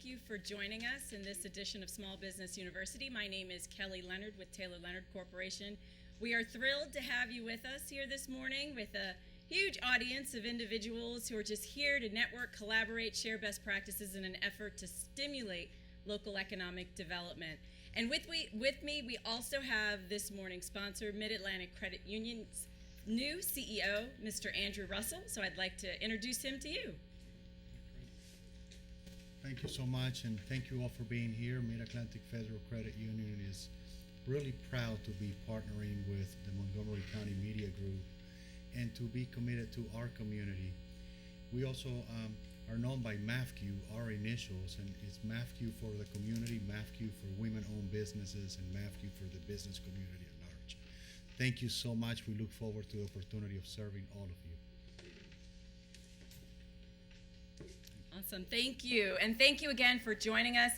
you for joining us in this edition of Small Business University. My name is Kelly Leonard with Taylor Leonard Corporation. We are thrilled to have you with us here this morning with a huge audience of individuals who are just here to network, collaborate, share best practices in an effort to stimulate local economic development. And with me, we also have this morning's sponsor, Mid-Atlantic Credit Union's new CEO, Mr. Andrew Russell. So I'd like to introduce him to you. Thank you so much, and thank you all for being here. Mid-Atlantic Federal Credit Union is really proud to be partnering with the Montgomery County Media Group and to be committed to our community. We also are known by MAFQ, our initials, and it's MAFQ for the community, MAFQ for women-owned businesses, and MAFQ for the business community at large. Thank you so much. We look forward to the opportunity of serving all of you. Awesome, thank you. And thank you again for joining us.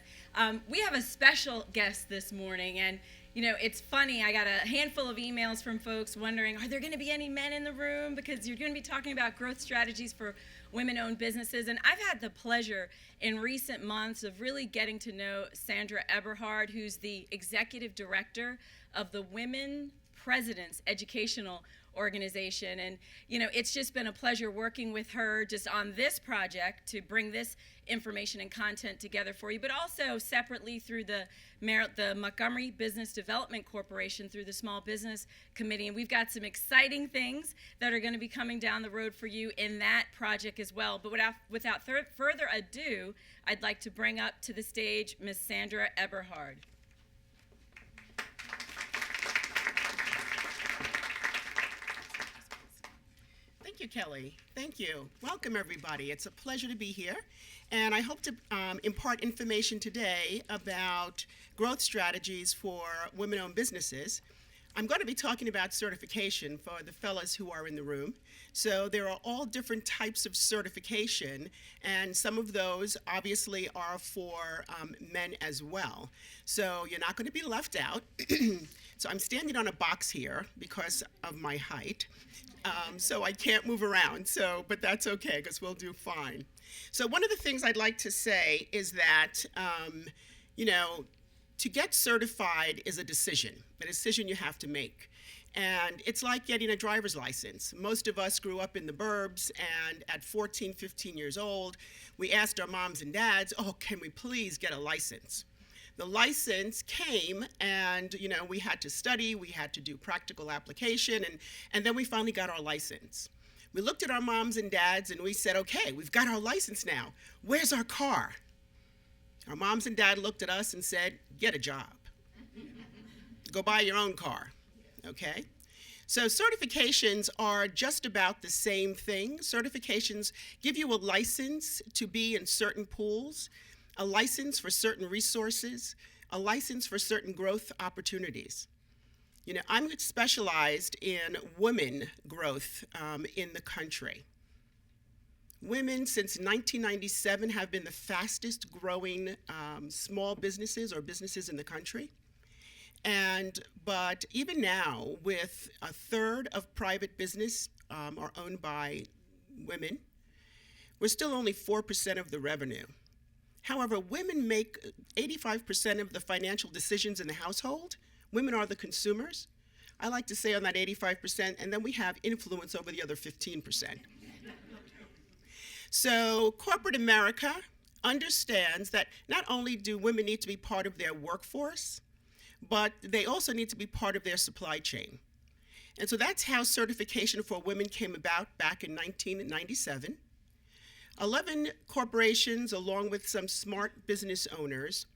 We have a special guest this morning, and you know, it's funny, I got a handful of emails from folks wondering, are there gonna be any men in the room? Because you're gonna be talking about growth strategies for women-owned businesses. And I've had the pleasure in recent months of really getting to know Sandra Eberhard, who's the executive director of the Women Presidents Educational Organization. And you know, it's just been a pleasure working with her just on this project to bring this information and content together for you, but also separately through the Montgomery Business Development Corporation through the Small Business Committee. And we've got some exciting things that are going to be coming down the road for you in that project as well. But without further ado, I'd like to bring up to the stage Ms. Sandra Eberhard. Thank you, Kelly. Thank you. Welcome, everybody. It's a pleasure to be here. And I hope to impart information today about growth strategies for women-owned businesses. I'm going to be talking about certification for the fellas who are in the room. So there are all different types of certification, and some of those obviously are for men as well. So you're not going to be left out. So I'm standing on a box here because of my height. So I can't move around, but that's okay because we'll do fine. So one of the things I'd like to say is that, you know, to get certified is a decision you have to make. And it's like getting a driver's license. Most of us grew up in the burbs, and at 14, 15 years old, we asked our moms and dads, oh, can we please get a license? The license came, and you know, we had to study, we had to do practical application, and then we finally got our license. We looked at our moms and dads and we said, okay, we've got our license now. Where's our car? Our moms and dad looked at us and said, get a job. Go buy your own car, okay? So certifications are just about the same thing. Certifications give you a license to be in certain pools, a license for certain resources, a license for certain growth opportunities. You know, I'm specialized in women growth in the country. Women since 1997 have been the fastest growing small businesses or businesses in the country. But even now, with a third of private business are owned by women, we're still only 4% of the revenue. However, women make 85% of the financial decisions in the household. Women are the consumers. I like to say on that 85%, and then we have influence over the other 15%. So corporate America understands that not only do women need to be part of their workforce, but they also need to be part of their supply chain. And so that's how certification for women came about back in 1997. 11 corporations, along with some smart business owners,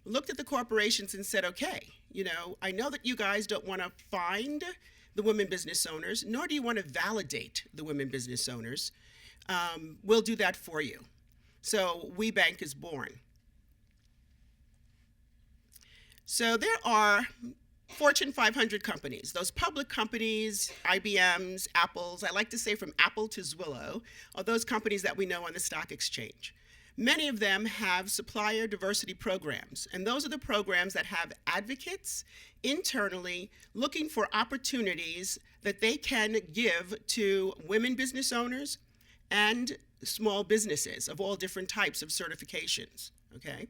looked at the corporations and said, okay, you know, I know that you guys don't want to find the women business owners, nor do you want to validate the women business owners. We'll do that for you. So WeBank is born. So there are Fortune 500 companies, those public companies, IBMs, Apples, I like to say from Apple to Zwillow, are those companies that we know on the stock exchange. Many of them have supplier diversity programs, and those are the programs that have advocates internally looking for opportunities that they can give to women business owners and small businesses of all different types of certifications, okay?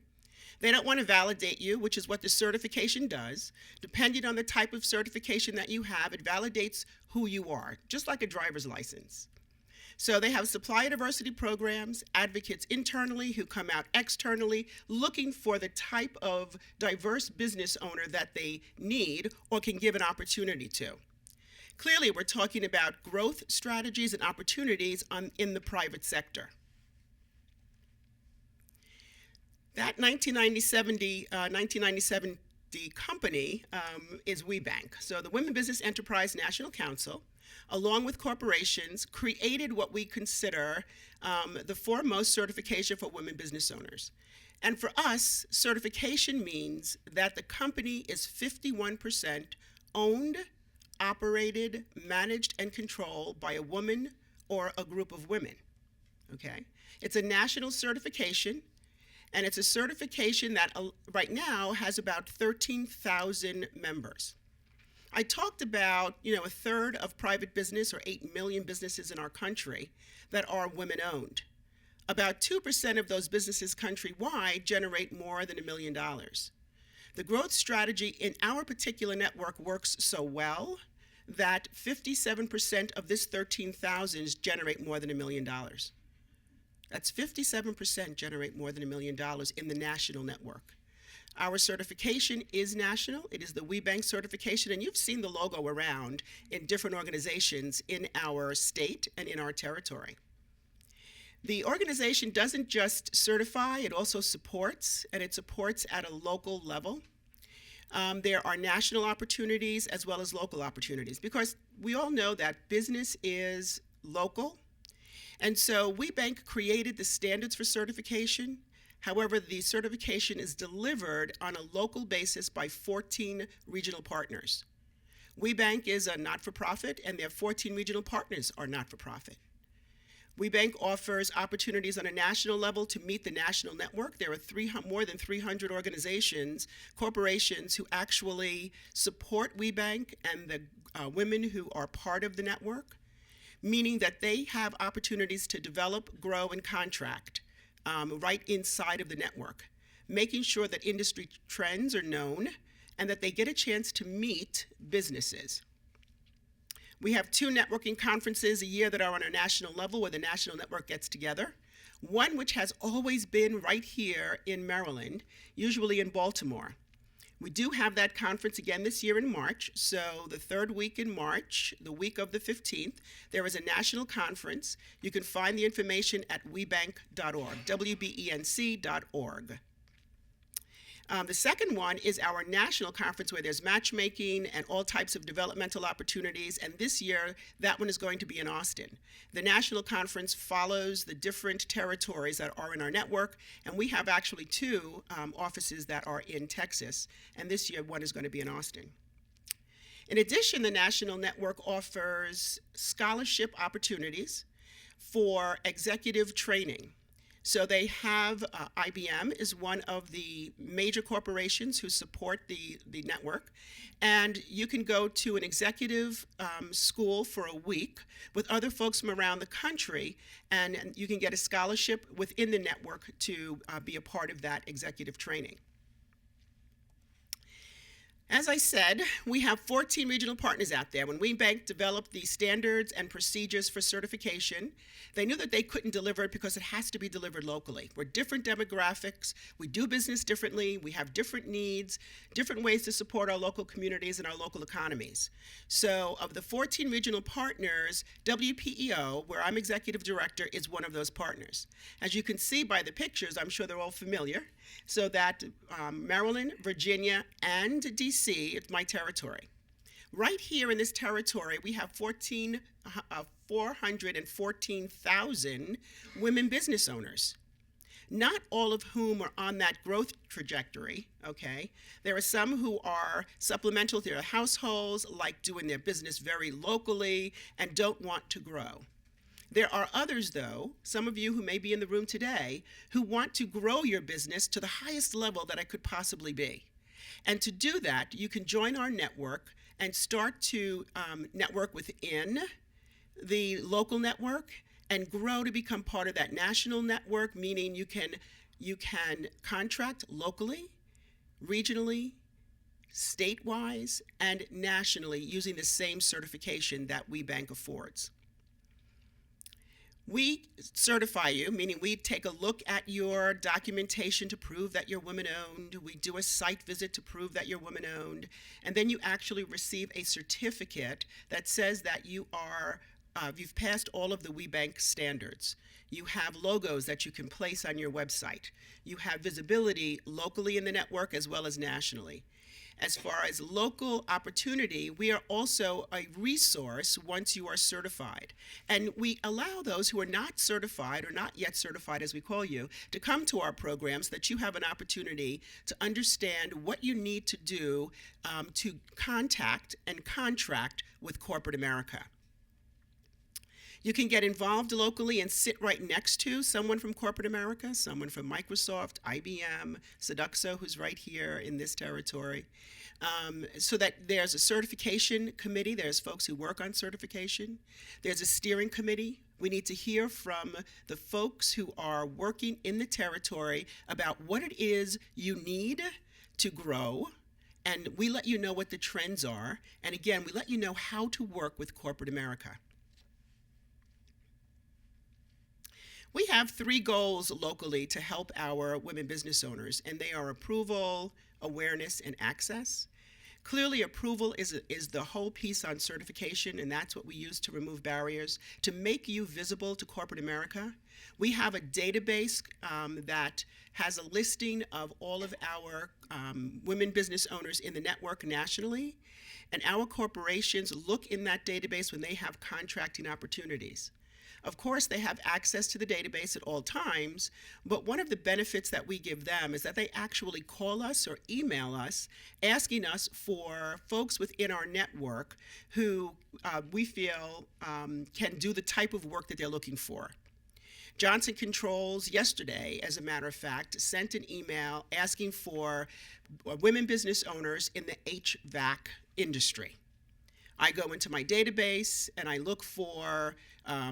They don't want to validate you, which is what the certification does. Depending on the type of certification that you have, it validates who you are, just like a driver's license. So they have supplier diversity programs, advocates internally who come out externally looking for the type of diverse business owner that they need or can give an opportunity to. Clearly, we're talking about growth strategies and opportunities in the private sector. That 1997 company is WeBank. So the Women Business Enterprise National Council, along with corporations, created what we consider the foremost certification for women business owners. And for us, certification means that the company is 51% owned, operated, managed, and controlled by a woman or a group of women, okay? It's a national certification, and it's a certification that right now has about 13,000 members. I talked about, a third of private business, or 8 million businesses in our country, that are women-owned. About 2% of those businesses countrywide generate more than $1 million. The growth strategy in our particular network works so well that 57% of this 13,000 generate more than $1 million. That's 57% generate more than $1 million in the national network. Our certification is national. It is the WeBank certification, and you've seen the logo around in different organizations in our state and in our territory. The organization doesn't just certify, it also supports, and it supports at a local level. There are national opportunities as well as local opportunities, because we all know that business is local. And so WeBank created the standards for certification. However, the certification is delivered on a local basis by 14 regional partners. WeBank is a not-for-profit, and their 14 regional partners are not-for-profit. WeBank offers opportunities on a national level to meet the national network. There are more than 300 organizations, corporations who actually support WeBank and the women who are part of the network, meaning that they have opportunities to develop, grow, and contract right inside of the network, making sure that industry trends are known and that they get a chance to meet businesses. We have 2 networking conferences a year that are on a national level where the national network gets together. One which has always been right here in Maryland, usually in Baltimore. We do have that conference again this year in March. So the 3rd week in March, the week of the 15th, there is a national conference. You can find the information at webank.org, WBENC.org. The second one is our national conference where there's matchmaking and all types of developmental opportunities, and this year that one is going to be in Austin. The national conference follows the different territories that are in our network, and we have actually 2 offices that are in Texas, and this year one is going to be in Austin. In addition, the national network offers scholarship opportunities for executive training. So they have, IBM is one of the major corporations who support the network. And you can go to an executive school for a week with other folks from around the country, and you can get a scholarship within the network to be a part of that executive training. As I said, we have 14 regional partners out there. When WeBank developed the standards and procedures for certification, they knew that they couldn't deliver it because it has to be delivered locally. We're different demographics, we do business differently, we have different needs, different ways to support our local communities and our local economies. So of the 14 regional partners, WPEO, where I'm executive director, is one of those partners. As you can see by the pictures, I'm sure they're all familiar, so that Maryland, Virginia, and DC, it's my territory. Right here in this territory, we have 414,000 women business owners, not all of whom are on that growth trajectory, okay? There are some who are supplemental to their households, like doing their business very locally and don't want to grow. There are others, though, some of you who may be in the room today, who want to grow your business to the highest level that it could possibly be. And to do that, you can join our network and start to network within the local network and grow to become part of that national network, meaning you can You can contract locally, regionally, state-wise, and nationally using the same certification that WeBank affords. We certify you, meaning we take a look at your documentation to prove that you're women-owned. We do a site visit to prove that you're women-owned. And then you actually receive a certificate that says that you've passed all of the WeBank standards. You have logos that you can place on your website. You have visibility locally in the network as well as nationally. As far as local opportunity, we are also a resource once you are certified. And we allow those who are not certified, or not yet certified as we call you, to come to our program so that you have an opportunity to understand what you need to do to contact and contract with corporate America. You can get involved locally and sit right next to someone from corporate America, someone from Microsoft, IBM, Seduxo, who's right here in this territory, so that there's a certification committee. There's folks who work on certification. There's a steering committee. We need to hear from the folks who are working in the territory about what it is you need to grow, and we let you know what the trends are. And again, we let you know how to work with corporate America. We have 3 goals locally to help our women business owners, and they are approval, awareness, and access. Clearly, approval is the whole piece on certification, and that's what we use to remove barriers, to make you visible to corporate America. We have a database that has a listing of all of our women business owners in the network nationally, and our corporations look in that database when they have contracting opportunities. Of course, they have access to the database at all times, but one of the benefits that we give them is that they actually call us or email us asking us for folks within our network who we feel can do the type of work that they're looking for. Johnson Controls yesterday, as a matter of fact, sent an email asking for women business owners in the HVAC industry. I go into my database and I look for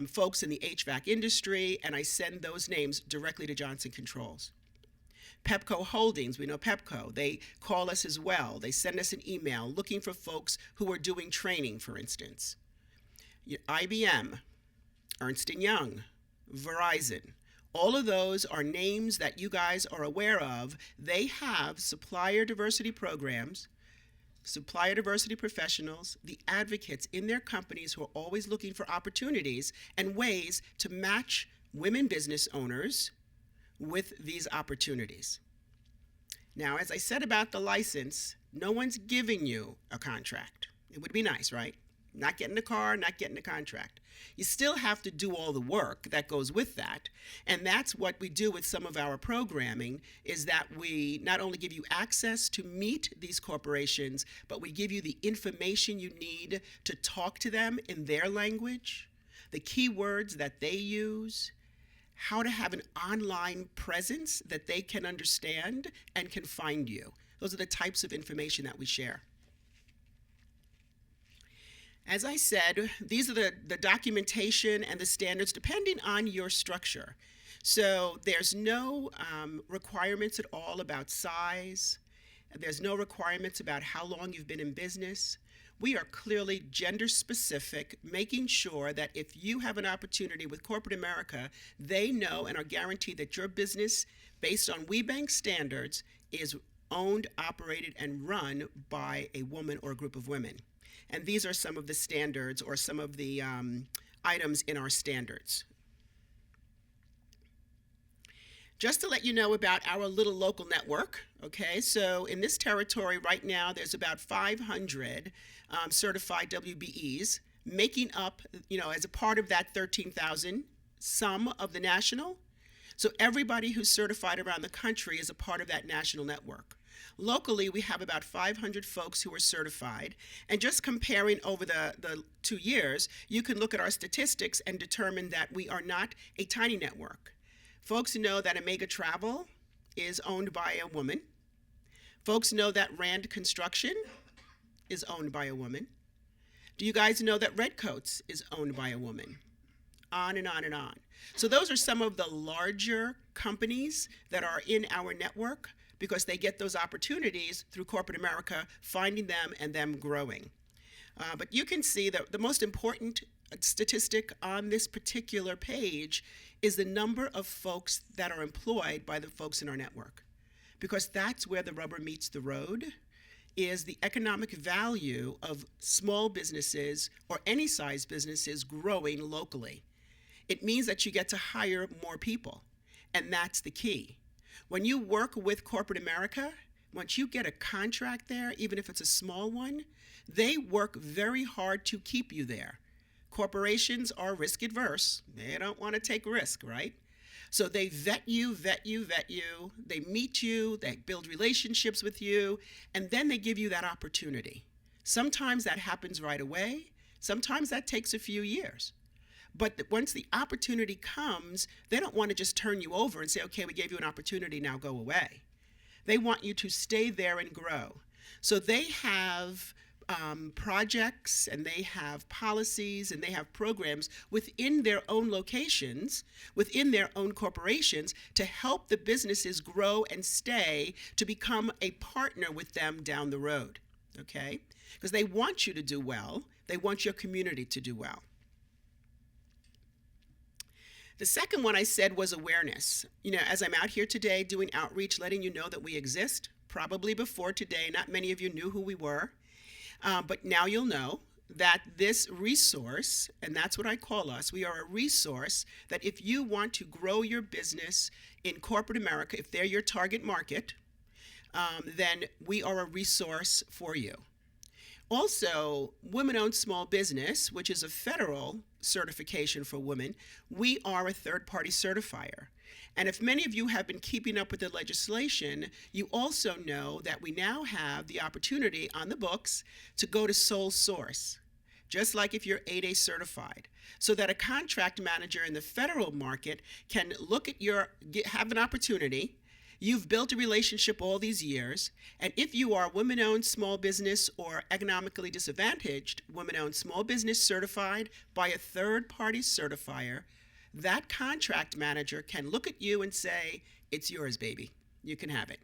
folks in the HVAC industry, and I send those names directly to Johnson Controls. Pepco Holdings, we know Pepco, they call us as well. They send us an email looking for folks who are doing training, for instance. IBM, Ernst & Young, Verizon, all of those are names that you guys are aware of. They have supplier diversity programs, supplier diversity professionals, the advocates in their companies who are always looking for opportunities and ways to match women business owners with these opportunities. Now, as I said about the license, no one's giving you a contract. It would be nice, right? Not getting a car, not getting a contract. You still have to do all the work that goes with that. And that's what we do with some of our programming, is that we not only give you access to meet these corporations, but we give you the information you need to talk to them in their language, the keywords that they use, how to have an online presence that they can understand and can find you. Those are the types of information that we share. As I said, these are the documentation and the standards depending on your structure. So there's no requirements at all about size. There's no requirements about how long you've been in business. We are clearly gender specific, making sure that if you have an opportunity with corporate America, they know and are guaranteed that your business, based on WeBank standards, is owned, operated, and run by a woman or a group of women. And these are some of the standards or some of the items in our standards. Just to let you know about our little local network, okay, so in this territory right now, there's about 500 certified WBEs, making up, as a part of that 13,000, some of the national. So everybody who's certified around the country is a part of that national network. Locally, we have about 500 folks who are certified, and just comparing over the 2 years, you can look at our statistics and determine that we are not a tiny network. Folks know that Omega Travel is owned by a woman. Folks know that Rand Construction is owned by a woman. Do you guys know that Redcoats is owned by a woman? On and on and on. So those are some of the larger companies that are in our network because they get those opportunities through corporate America, finding them and them growing. But you can see that the most important statistic on this particular page is the number of folks that are employed by the folks in our network, because that's where the rubber meets the road, is the economic value of small businesses or any size businesses growing locally. It means that you get to hire more people, and that's the key. When you work with corporate America, once you get a contract there, even if it's a small one, they work very hard to keep you there. Corporations are risk adverse. They don't want to take risk, right? So they vet you. They meet you, they build relationships with you, and then they give you that opportunity. Sometimes that happens right away. Sometimes that takes a few years. But once the opportunity comes, they don't want to just turn you over and say, okay, we gave you an opportunity, now go away. They want you to stay there and grow. So they have projects, and they have policies, and they have programs within their own locations, within their own corporations, to help the businesses grow and stay, to become a partner with them down the road, okay? Because they want you to do well. They want your community to do well. The second one I said was awareness. You know, as I'm out here today doing outreach, letting you know that we exist, probably before today, not many of you knew who we were. But now you'll know that this resource, and that's what I call us, we are a resource that if you want to grow your business in corporate America, if they're your target market, then we are a resource for you. Also, Women-Owned Small Business, which is a federal certification for women, we are a third-party certifier. And if many of you have been keeping up with the legislation, you also know that we now have the opportunity on the books to go to sole source, just like if you're 8A certified, so that a contract manager in the federal market can look at have an opportunity. You've built a relationship all these years, and if you are women-owned small business or economically disadvantaged women-owned small business certified by a third-party certifier, that contract manager can look at you and say, it's yours, baby. You can have it.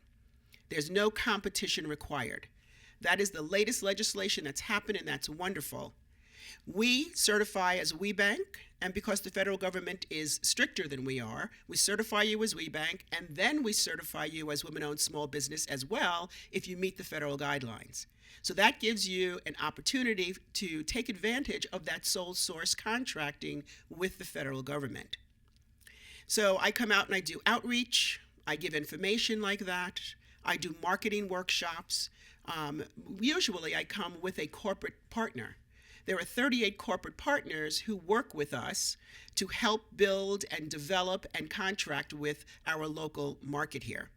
There's no competition required. That is the latest legislation that's happened, and that's wonderful. We certify as WeBank, and because the federal government is stricter than we are, we certify you as WeBank, and then we certify you as women-owned small business as well if you meet the federal guidelines. So that gives you an opportunity to take advantage of that sole source contracting with the federal government. So I come out and I do outreach, I give information like that, I do marketing workshops. Usually I come with a corporate partner. There are 38 corporate partners who work with us to help build and develop and contract with our local market here.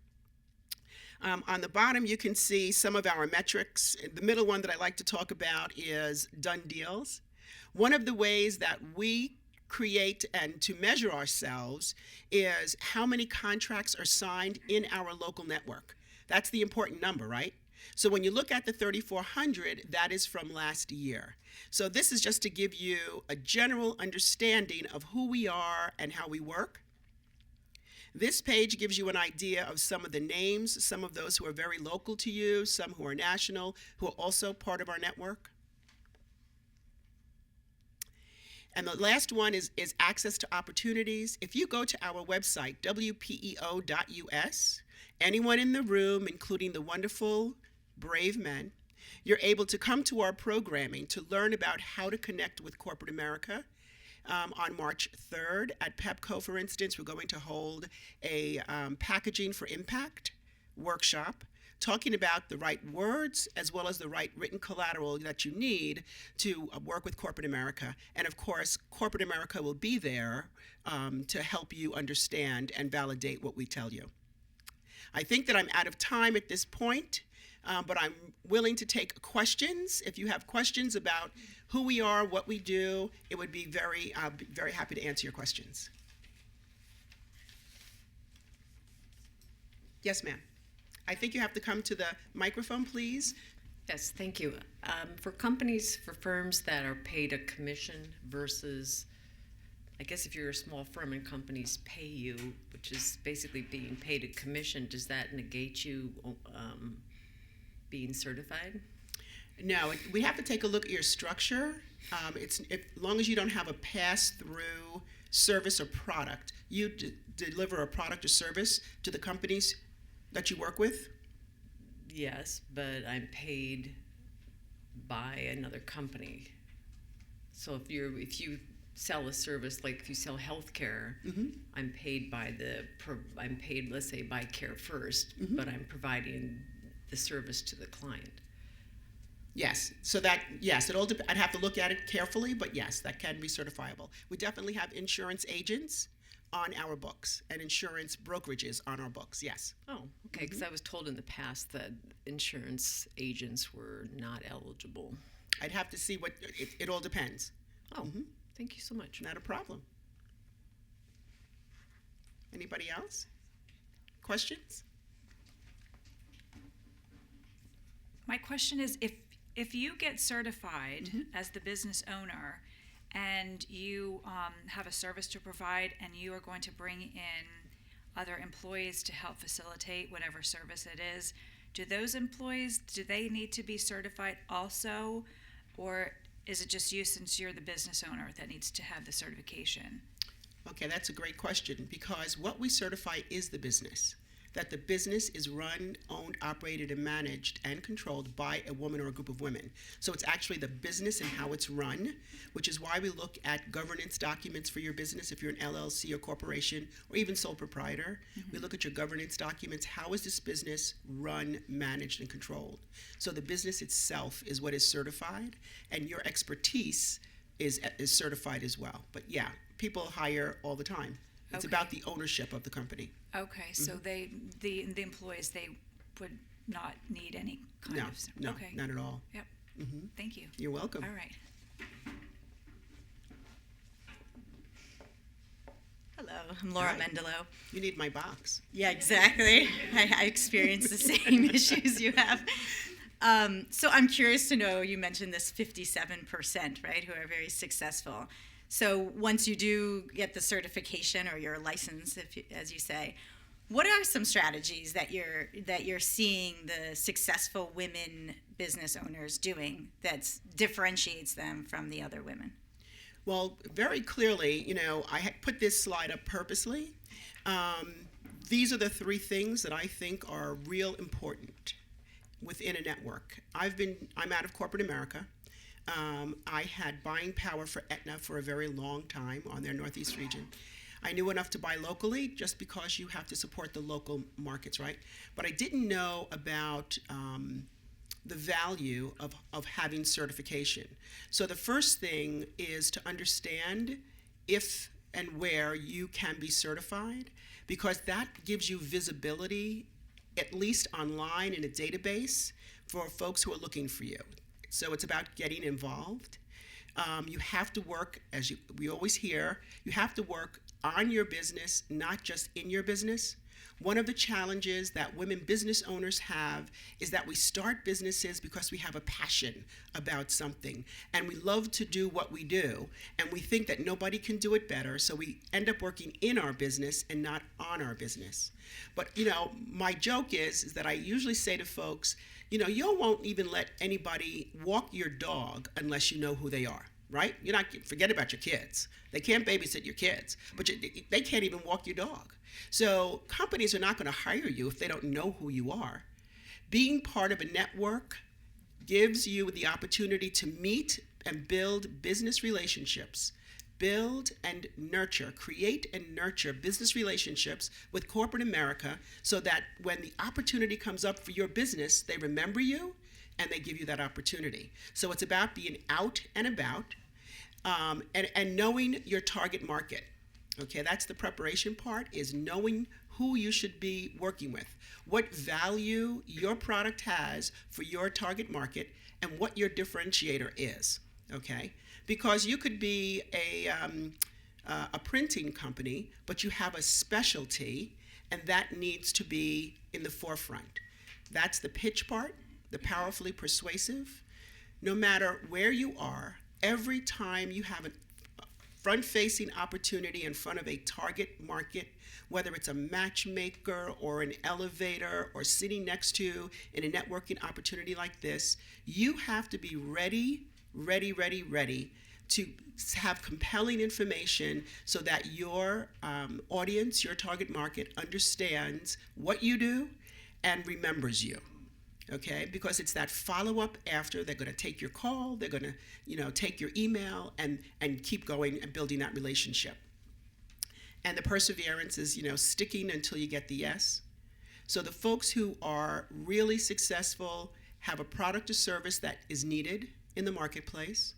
On the bottom, you can see some of our metrics. The middle one that I like to talk about is done deals. One of the ways that we create and to measure ourselves is how many contracts are signed in our local network. That's the important number, right? So when you look at the 3,400, that is from last year. So this is just to give you a general understanding of who we are and how we work. This page gives you an idea of some of the names, some of those who are very local to you, some who are national, who are also part of our network. And the last one is access to opportunities. If you go to our website, WPEO.us, anyone in the room, including the wonderful, brave men, you're able to come to our programming to learn about how to connect with corporate America. On March 3rd at PEPCO, for instance, we're going to hold a Packaging for Impact workshop talking about the right words as well as the right written collateral that you need to work with corporate America. And of course, corporate America will be there to help you understand and validate what we tell you. I think that I'm out of time at this point, but I'm willing to take questions. If you have questions about who we are, what we do, it would be very happy to answer your questions. Yes, ma'am. I think you have to come to the microphone, please. Yes, thank you. For firms that are paid a commission versus I guess if you're a small firm and companies pay you, which is basically being paid a commission, does that negate you being certified? No, we have to take a look at your structure. As long as you don't have a pass-through service or product, you deliver a product or service to the companies that you work with? Yes, but I'm paid by another company. So if you sell a service, like if you sell healthcare, I'm paid let's say by Care First, but I'm providing the service to the client. Yes. So I'd have to look at it carefully, but yes, that can be certifiable. We definitely have insurance agents on our books and insurance brokerages on our books. Yes. Oh, okay. Because I was told in the past that insurance agents were not eligible. I'd have to see it all depends. Oh, thank you so much. Not a problem. Anybody else? Questions? My question is, if you get certified as the business owner and you have a service to provide and you are going to bring in other employees to help facilitate whatever service it is, do those employees, do they need to be certified also, or is it just you, since you're the business owner, that needs to have the certification? Okay, that's a great question, because what we certify is the business. That the business is run, owned, operated, and managed and controlled by a woman or a group of women. So it's actually the business and how it's run, which is why we look at governance documents for your business. If you're an LLC or corporation or even sole proprietor, we look at your governance documents. How is this business run, managed, and controlled? So the business itself is what is certified, and your expertise is certified as well. But yeah, people hire all the time. It's about the ownership of the company. Okay, so the employees, they would not need any kind of... No, okay. not at all. Yep. Thank you. You're welcome. All right. Hello, I'm Laura Hi. Mendelo. You need my box. Yeah, exactly. I experienced the same issues you have. So I'm curious to know, you mentioned this 57%, right, who are very successful. So once you do get the certification or your license, as you say, what are some strategies that you're seeing the successful women business owners doing that differentiates them from the other women? Well, very clearly, I had put this slide up purposely. These are the three things that I think are real important within a network. I'm out of corporate America. I had buying power for Aetna for a very long time on their Northeast region. I knew enough to buy locally just because you have to support the local markets, right? But I didn't know about the value of having certification. So the first thing is to understand if and where you can be certified, because that gives you visibility, at least online in a database, for folks who are looking for you. So it's about getting involved. You have to work, we always hear, you have to work on your business, not just in your business. One of the challenges that women business owners have is that we start businesses because we have a passion about something, and we love to do what we do, and we think that nobody can do it better, so we end up working in our business and not on our business. But, my joke is that I usually say to folks, you won't even let anybody walk your dog unless you know who they are, right? Forget about your kids. They can't babysit your kids, but they can't even walk your dog. So companies are not going to hire you if they don't know who you are. Being part of a network gives you the opportunity to meet and build business relationships. Build and nurture, create and nurture business relationships with corporate America, so that when the opportunity comes up for your business, they remember you and they give you that opportunity. So it's about being out and about, and knowing your target market. Okay, that's the preparation part, is knowing who you should be working with, what value your product has for your target market, and what your differentiator is. Okay, because you could be a printing company, but you have a specialty, and that needs to be in the forefront. That's the pitch part, the powerfully persuasive. No matter where you are, every time you have front-facing opportunity in front of a target market, whether it's a matchmaker or an elevator or sitting next to in a networking opportunity like this, you have to be ready to have compelling information so that your audience, your target market, understands what you do and remembers you. Okay, because it's that follow-up after. They're going to take your call, they're going to, take your email and keep going and building that relationship. And the perseverance is, sticking until you get the yes. So the folks who are really successful have a product or service that is needed in the marketplace,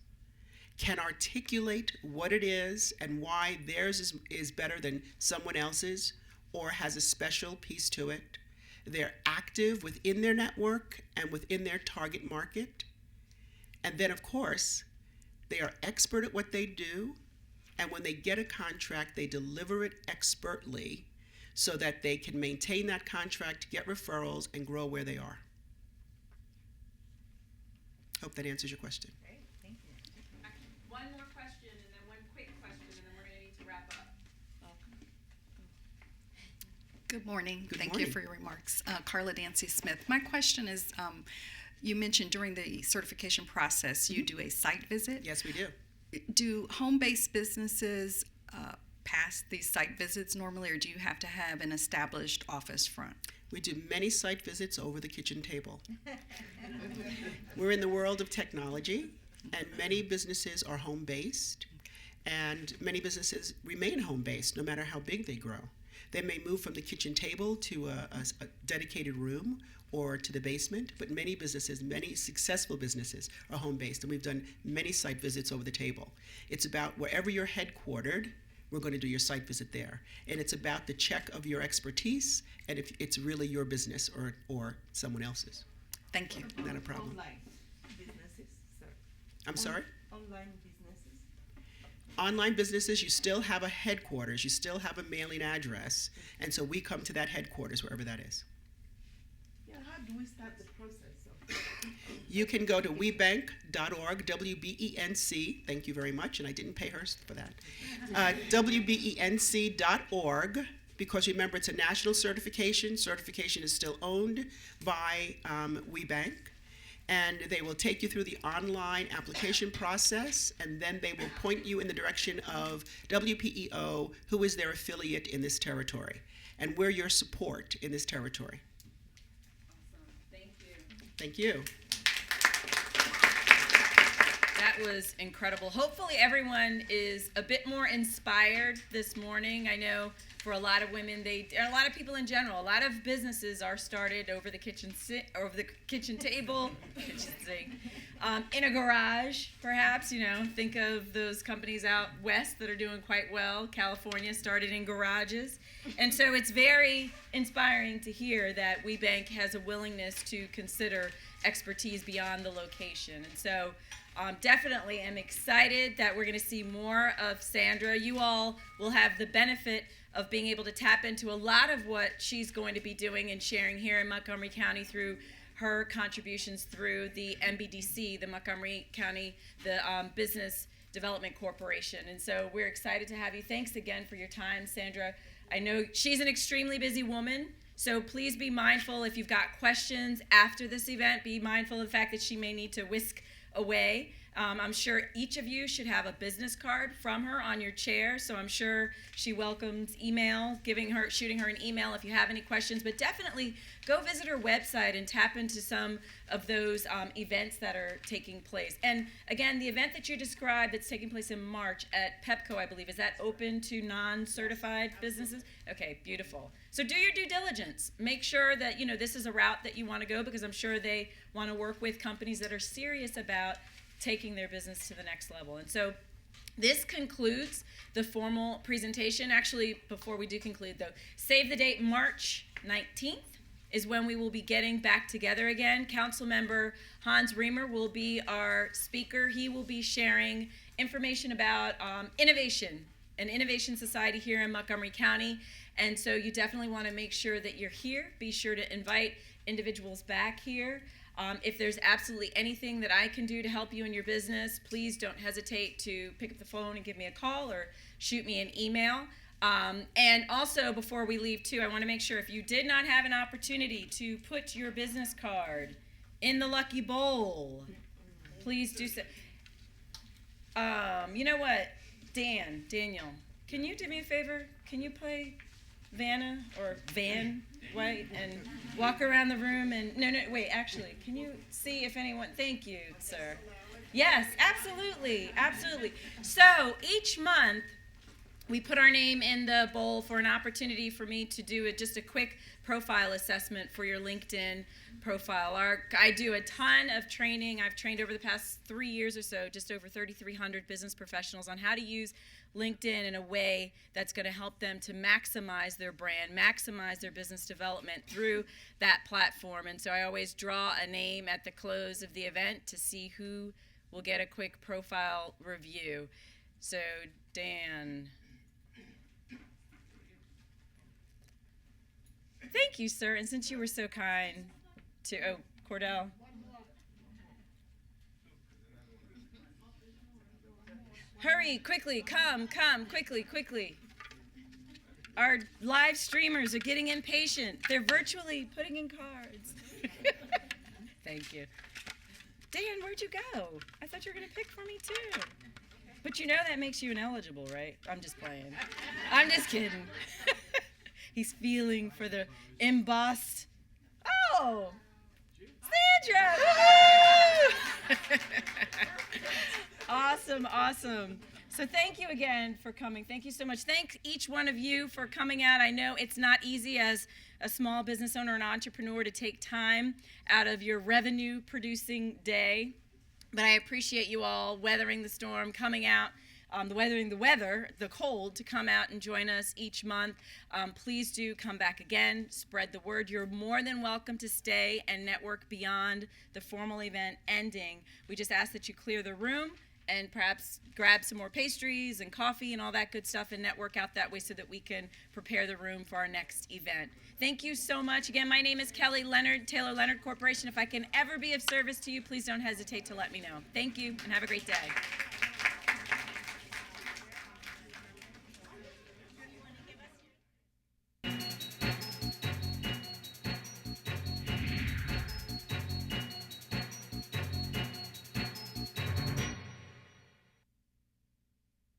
can articulate what it is and why theirs is better than someone else's or has a special piece to it. They're active within their network and within their target market. And then, of course, they are expert at what they do. And when they get a contract, they deliver it expertly so that they can maintain that contract, get referrals, and grow where they are. Hope that answers your question. Great, thank you. One more question and then one quick question, and then we're going to need to wrap up. Good morning. Good Thank morning. you for your remarks. Carla Dancy Smith. My question is, you mentioned during the certification process you do a site visit. Yes, we do. Do home-based businesses pass these site visits normally, or do you have to have an established office front? We do many site visits over the kitchen table. We're in the world of technology, and many businesses are home-based, and many businesses remain home-based no matter how big they grow. They may move from the kitchen table to a dedicated room or to the basement, but many businesses, many successful businesses are home-based, and we've done many site visits over the table. It's about wherever you're headquartered, we're going to do your site visit there. And it's about the check of your expertise and if it's really your business or someone else's. Thank you. Not a problem. Online businesses, sir. I'm sorry? Online businesses. Online businesses, you still have a headquarters, you still have a mailing address, and so we come to that headquarters, wherever that is. Yeah, how do we start the process of You can go to webank.org, WBENC, thank you very much, and I didn't pay her for that, WBENC.org, because remember it's a national certification. Certification is still owned by WeBank, and they will take you through the online application process, and then they will point you in the direction of WPEO, who is their affiliate in this territory, and we're your support in this territory. Awesome. Thank you. Thank you. That was incredible. Hopefully everyone is a bit more inspired this morning. I know for a lot of women, a lot of people in general, a lot of businesses are started over the kitchen table, kitchen sink, in a garage, perhaps. Think of those companies out west that are doing quite well. California started in garages, and so it's very inspiring to hear that WeBank has a willingness to consider expertise beyond the location, and so. Definitely am excited that we're going to see more of Sandra. You all will have the benefit of being able to tap into a lot of what she's going to be doing and sharing here in Montgomery County through her contributions through the MBDC, the Montgomery County, the Business Development Corporation. And so we're excited to have you. Thanks again for your time, Sandra. I know she's an extremely busy woman, so please be mindful if you've got questions after this event. Be mindful of the fact that she may need to whisk away. I'm sure each of you should have a business card from her on your chair, so I'm sure she welcomes email, shooting her an email if you have any questions, but definitely go visit her website and tap into some of those events that are taking place. And again, the event that you described that's taking place in March at PEPCO, I believe, is that open to non-certified businesses? Okay, beautiful. So do your due diligence. Make sure that this is a route that you want to go, because I'm sure they want to work with companies that are serious about taking their business to the next level. And so this concludes the formal presentation. Actually, before we do conclude though, save the date, March 19th is when we will be getting back together again. Councilmember Hans Reamer will be our speaker. He will be sharing information about innovation, an innovation society here in Montgomery County. And so you definitely want to make sure that you're here. Be sure to invite individuals back here. If there's absolutely anything that I can do to help you in your business, please don't hesitate to pick up the phone and give me a call or shoot me an email. And also, before we leave, too, I want to make sure if you did not have an opportunity to put your business card in the lucky bowl, please do so. You know what? Daniel, can you do me a favor? Can you play Vanna or Van White and walk around the room and no, wait, actually, can you see if anyone, thank you, sir. Yes, absolutely. So each month we put our name in the bowl for an opportunity for me to do just a quick profile assessment for your LinkedIn profile. I do a ton of training. I've trained over the past 3 years or so, just over 3,300 business professionals on how to use LinkedIn in a way that's going to help them to maximize their brand, maximize their business development through that platform. And so I always draw a name at the close of the event to see who will get a quick profile review. So Dan. Thank you, sir. And since you were so kind to, Cordell. Hurry, quickly, come, quickly. Our live streamers are getting impatient. They're virtually putting in cards. Thank you. Dan, where'd you go? I thought you were going to pick for me, too. But you know that makes you ineligible, right? I'm just playing. I'm just kidding. He's feeling for the embossed. Oh, Sandra! Woo-hoo! Awesome. So thank you again for coming. Thank you so much. Thank each one of you for coming out. I know it's not easy as a small business owner and entrepreneur to take time out of your revenue-producing day, but I appreciate you all weathering the storm, coming out. The cold, to come out and join us each month. Please do come back again, spread the word. You're more than welcome to stay and network beyond the formal event ending. We just ask that you clear the room and perhaps grab some more pastries and coffee and all that good stuff and network out that way so that we can prepare the room for our next event. Thank you so much. Again, my name is Kelly Leonard, Taylor Leonard Corporation. If I can ever be of service to you, please don't hesitate to let me know. Thank you and have a great day.